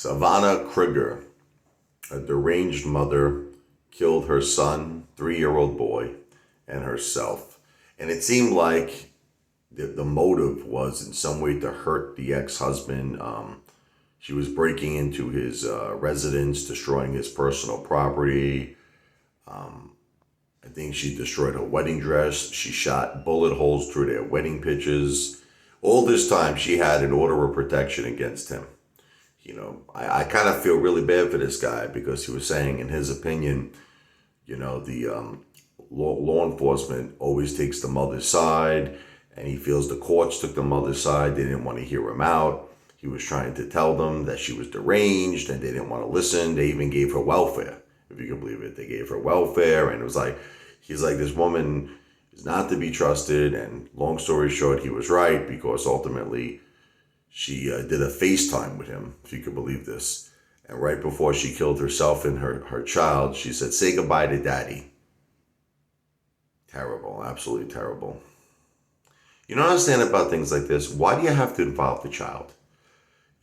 Savannah Krieger, a deranged mother, killed her son, 3-year-old boy, and herself. And it seemed like the motive was in some way to hurt the ex-husband. She was breaking into his residence, destroying his personal property. I think she destroyed her wedding dress. She shot bullet holes through their wedding pictures. All this time, she had an order of protection against him. I kind of feel really bad for this guy because he was saying, in his opinion, the law enforcement always takes the mother's side, and he feels the courts took the mother's side. They didn't want to hear him out. He was trying to tell them that she was deranged, and they didn't want to listen. They even gave her welfare, if you can believe it. They gave her welfare, and it was like, he's like, this woman is not to be trusted. And long story short, he was right, because ultimately she did a FaceTime with him, if you could believe this. And right before she killed herself and her child, she said, "Say goodbye to daddy." Terrible, absolutely terrible. You don't understand about things like this. Why do you have to involve the child?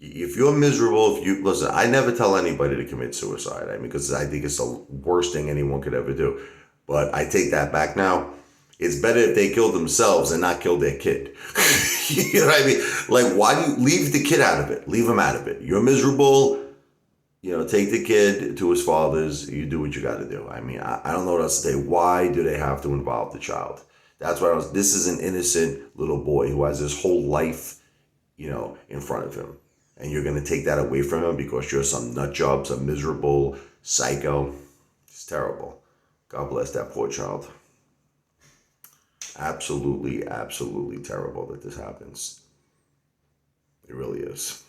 If you're miserable, listen, I never tell anybody to commit suicide. Because I think it's the worst thing anyone could ever do. But I take that back now. It's better if they kill themselves and not kill their kid. You know what I mean? Like, why do you leave the kid out of it? Leave him out of it. You're miserable. Take the kid to his father's. You do what you got to do. I don't know what else to say. Why do they have to involve the child? That's why this is an innocent little boy who has his whole life, in front of him. And you're going to take that away from him because you're some nut job, some miserable psycho. It's terrible. God bless that poor child. Absolutely, absolutely terrible that this happens. It really is.